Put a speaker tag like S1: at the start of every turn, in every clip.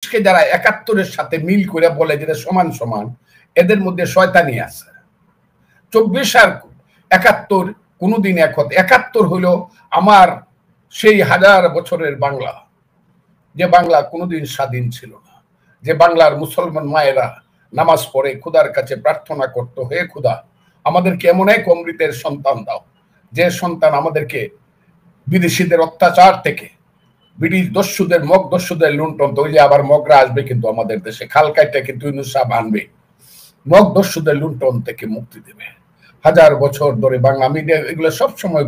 S1: ২৫কে যারা ৭১-এর সাথে মিল করে বলে যেটা সমান সমান, এদের মধ্যে শয়তানি আছে। ২৪ আর ৭১ কোনোদিন এক হতে। ৭১ হলো আমার সেই হাজার বছরের বাংলা, যে বাংলা কোনোদিন স্বাধীন ছিল না, যে বাংলার মুসলমান মায়েরা নামাজ পড়ে খোদার কাছে প্রার্থনা করত, হে খোদা আমাদেরকে এমন এক অমৃতের সন্তান দাও, যে সন্তান আমাদেরকে বিদেশিদের অত্যাচার থেকে, ব্রিটিশ দস্যুদের, মগ দস্যুদের লুণ্ঠন, ওই যে আবার মগরা আসবে কিন্তু আমাদের দেশে, খালকাইটা কিন্তু ইউনূস সাহেব আনবে, মগ দস্যুদের লুণ্ঠন থেকে মুক্তি দেবে। হাজার বছর ধরে বাংলা, আমি এগুলো সবসময়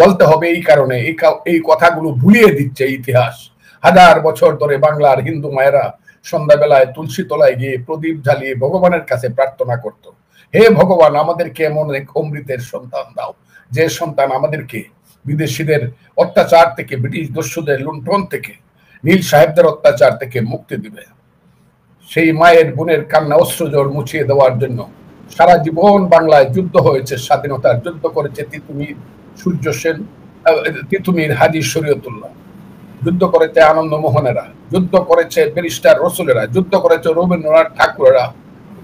S1: বলতে হবে এই কারণে, এই কথাগুলো ভুলিয়ে দিচ্ছে ইতিহাস। হাজার বছর ধরে বাংলার হিন্দু মায়েরা সন্ধ্যাবেলায় তুলসী তলায় গিয়ে প্রদীপ জ্বালিয়ে ভগবানের কাছে প্রার্থনা করত, হে ভগবান আমাদেরকে এমন এক অমৃতের সন্তান দাও, যে সন্তান আমাদেরকে বিদেশিদের অত্যাচার থেকে, ব্রিটিশ দস্যুদের লুণ্ঠন থেকে, নীল সাহেবদের অত্যাচার থেকে মুক্তি দিবে। সেই মায়ের বোনের কান্না অশ্রুজল মুছিয়ে দেওয়ার জন্য সারা জীবন বাংলায় যুদ্ধ হয়েছে, স্বাধীনতার যুদ্ধ করেছে তিতুমির সূর্য সেন, তিতুমির হাজী শরীয়তুল্লাহ, যুদ্ধ করেছে আনন্দমোহনেরা, যুদ্ধ করেছে ব্যারিস্টার রসুলেরা, যুদ্ধ করেছে রবীন্দ্রনাথ ঠাকুরেরা।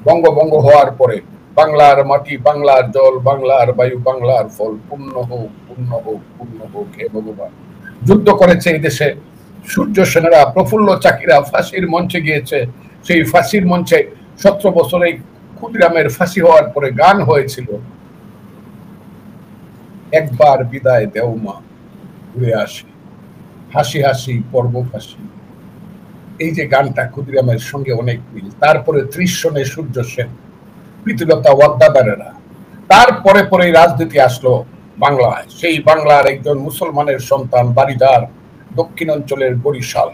S1: বঙ্গভঙ্গ হওয়ার পরে বাংলার মাটি, বাংলার জল, বাংলার বায়ু, বাংলার ফল পূর্ণ হোক, পূর্ণ হোক, পূর্ণ হোক হে ভগবান। যুদ্ধ করেছে এই দেশে সূর্য সেনেরা, প্রফুল্ল চাকিরা ফাঁসির মঞ্চে গিয়েছে। সেই ফাঁসির মঞ্চে 17 বছরে ক্ষুদিরামের ফাঁসি হওয়ার পরে গান হয়েছিল, একবার বিদায় দেও মা ঘুরে আসি, হাসি হাসি পর্ব ফাঁসি। এই যে গানটা ক্ষুদিরামের সঙ্গে অনেক মিল। তারপরে 30 সনে সূর্য সেন, প্রীতিলতা ওয়াদ্দাদারেরা, তারপরে পরে রাজনীতি আসলো বাংলায়। সেই বাংলার একজন মুসলমানের সন্তান, বাড়িদার, দক্ষিণ অঞ্চলের বরিশাল,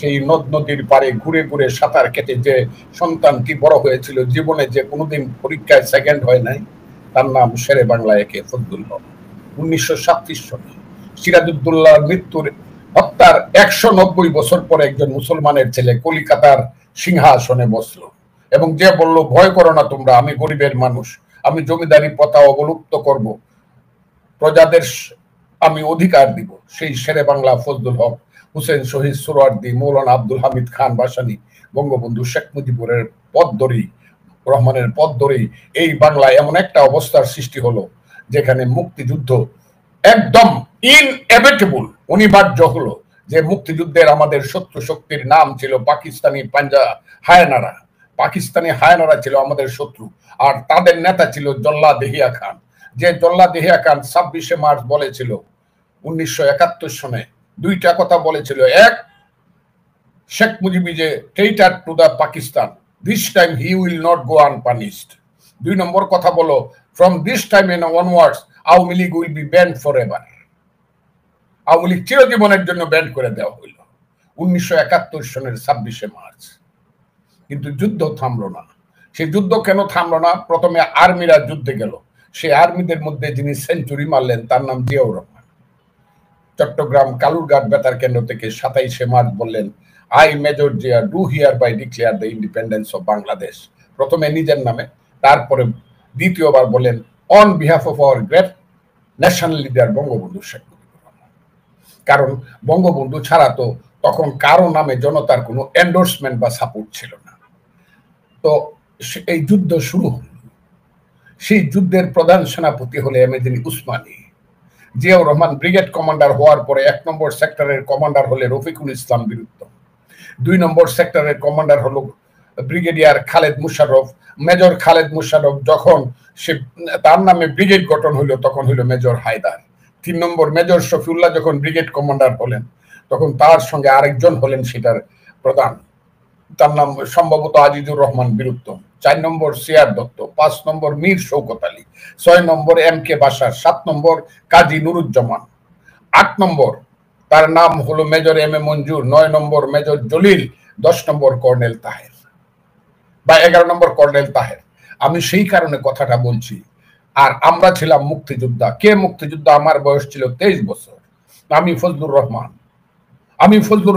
S1: সেই নদ নদীর পারে ঘুরে ঘুরে সাঁতার কেটে যে সন্তানটি বড় হয়েছিল, জীবনে যে কোনোদিন পরীক্ষায় সেকেন্ড হয় নাই, তার নাম শেরে বাংলা একে ফজলুল হক। 1937 সনে সিরাজউদ্দৌলার মৃত্যুর, হত্যার 190 বছর পরে একজন মুসলমানের ছেলে কলিকাতার সিংহাসনে বসলো এবং যে বলল, ভয় করো না তোমরা, আমি গরিবের মানুষ, আমি জমিদারি প্রথা অবলুপ্ত করব, প্রজাদের আমি অধিকার দিব। সেই শেরে বাংলা ফজলুল হক, হুসেন শহীদ সোহরাওয়ার্দী, মৌলানা আব্দুল হামিদ খান ভাসানী, বঙ্গবন্ধু শেখ মুজিবুরের পথ ধরেই, রহমানের পথ ধরেই এই বাংলায় এমন একটা অবস্থার সৃষ্টি হলো যেখানে মুক্তিযুদ্ধ একদম ইনএভিটেবল, অনিবার্য হলো। যে মুক্তিযুদ্ধের আমাদের শত্রু শক্তির নাম ছিল পাকিস্তানি হায়নারা। পাকিস্তানি হায়নারা ছিল আমাদের শত্রু, আর তাদের নেতা ছিল জল্লা দেহিয়া খান। যে জল্লা দেহিয়া খান 26শে মার্চ বলেছিল 1971 সনে দুইটা কথা বলেছিল। এক, শেখ মুজিবি যে traitor to the Pakistan, this time he will not go unpunished. 2 নম্বর কথা বলো, from this time and onwards Awami League will be banned forever. Awami League চিরজীবনের জন্য ব্যান্ড করে দেওয়া হইল 1971 সনের 26শে মার্চ। কিন্তু যুদ্ধ থামলো না। সেই যুদ্ধ কেন থামলো না? প্রথমে আর্মিরা যুদ্ধে গেল। সেই আর্মিদের মধ্যে যিনি সেঞ্চুরি মারলেন তার নাম জিয়াউর রহমান। চট্টগ্রাম কালুরঘাট বেতার কেন্দ্র থেকে 27শে মার্চ বললেন, I major Zia do hereby declare the independence of Bangladesh. প্রথমে নিজের নামে, তারপরে দ্বিতীয়বার বলেন on behalf of our great national leader Bangabandhu Sheikh Mujibur Rahman. কারণ বঙ্গবন্ধু ছাড়া তো তখন কারো নামে জনতার কোনো এন্ডোর্সমেন্ট বা সাপোর্ট ছিল না। তো এই যুদ্ধ শুরু হল। সেই যুদ্ধের প্রধান সেনাপতি হলে এমেদিন উসমানী। জিয়াউর রহমান ব্রিগেড কমান্ডার হওয়ার পরে 1 নম্বর সেক্টরের কমান্ডার হলে রফিকুল ইসলাম বীরুত্তম। 2 নম্বর সেক্টরের কমান্ডার হলো ব্রিগেডিয়ার খালেদ মুশাররফ। মেজর খালেদ মুশাররফ যখন সে তার নামে ব্রিগেড গঠন হইল তখন হইল মেজর হায়দার। 3 নম্বর মেজর শফিউল্লাহ যখন ব্রিগেড কমান্ডার হলেন তখন তার সঙ্গে আরেকজন হলেন সেটার প্রধান, তার নাম সম্ভবত আজিজুর রহমান বীরুত্তম। 4 নম্বর সিয়ার দত্ত, 5 নম্বর মীর শৌকত আলী, 6 নম্বর MK বাশার, 7 নম্বর কাজী নুরুজ্জামান, 8 নম্বর তার নাম হলো মেজর MM মঞ্জুর, 9 নম্বর মেজর জলিল, 10 নম্বর কর্নেল তাহের বা 11 নম্বর কর্নেল তাহের। আমি সেই কারণে কথাটা বলছি। আর আমরা ছিলাম মুক্তিযোদ্ধা। কে মুক্তিযোদ্ধা? আমার বয়স ছিল 23 বছর। আমি ফজলুর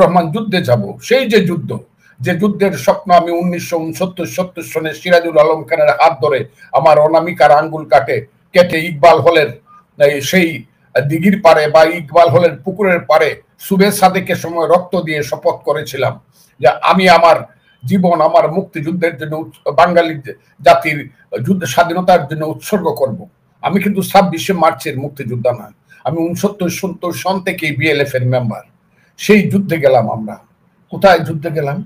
S1: রহমান যুদ্ধে যাব। সেই যে যুদ্ধ, যে যুদ্ধের স্বপ্ন আমি 1969-70 সনে সিরাজুল আলম খানের হাত ধরে আমার অনামিকার আঙ্গুল কেটে ইকবাল হলের সেই দিঘির পারে বা ইকবাল হলের পুকুরের পারে সুবে সাদেকের সময় রক্ত দিয়ে শপথ করেছিলাম যে আমি আমার জীবন আমার মুক্তিযুদ্ধের জন্য বাঙালি জাতির যুদ্ধ স্বাধীনতার জন্য উৎসর্গ করব। আমি কিন্তু 26শে মার্চের মুক্তিযোদ্ধা নয়, আমি 69-70 সন থেকেই বিএলএফ এর মেম্বার। সেই যুদ্ধে গেলাম আমরা। কোথায় যুদ্ধে গেলাম?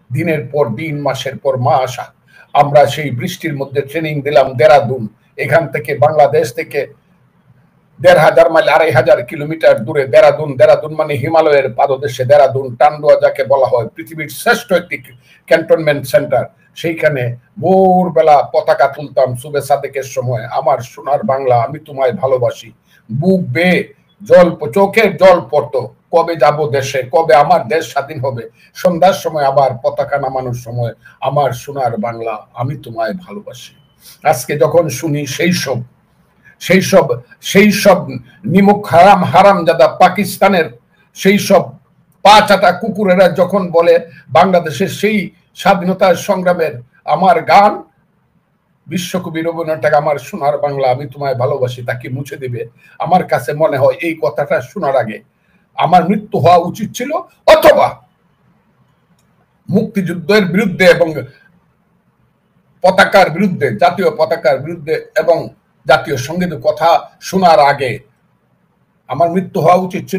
S1: দিনের পর দিন, মাসের পর মাস আমরা সেই বৃষ্টির মধ্যে ট্রেনিং দিলাম দেরাদুন। এখান থেকে বাংলাদেশ থেকে 1500 মাইল 2500 কিলোমিটার দূরে দেরাদুন। দেরাদুন মানে হিমালয়ের পাদদেশে দেরাদুন, টান্ডুয়া যাকে বলা হয়, পৃথিবীর শ্রেষ্ঠ একটি ক্যান্টনমেন্ট সেন্টার। সেইখানে ভোরবেলা পতাকা তুলতাম সুবে সাদেকের সময়, আমার সোনার বাংলা আমি তোমায় ভালোবাসি। বুক বেয়ে জল, চোখের জল পড়তো, কবে যাব দেশে, কবে আমার দেশ স্বাধীন হবে। সন্ধ্যার সময় আবার পতাকা নামানোর সময়, আমার সোনার বাংলা আমি তোমায় ভালোবাসি। আজকে যখন শুনি সেই সব নিমুখ হারামজাদা পাকিস্তানের সেই সব পা চাটা কুকুরেরা যখন বলে বাংলাদেশের সেই স্বাধীনতার সংগ্রামের আমার গান, বিশ্বকবি রবীন্দ্রনাথ ঠাকুর আমার সোনার বাংলা আমি তোমায় ভালোবাসি, তাকে মুছে দিবে, আমার কাছে মনে হয় এই কথাটা শোনার আগে আমার মৃত্যু হওয়া উচিত ছিল, অথবা মুক্তিযুদ্ধের বিরুদ্ধে এবং পতাকার বিরুদ্ধে, জাতীয় পতাকার বিরুদ্ধে এবং জাতীয় সঙ্গীতের কথা শোনার আগে আমার মৃত্যু হওয়া উচিত ছিল।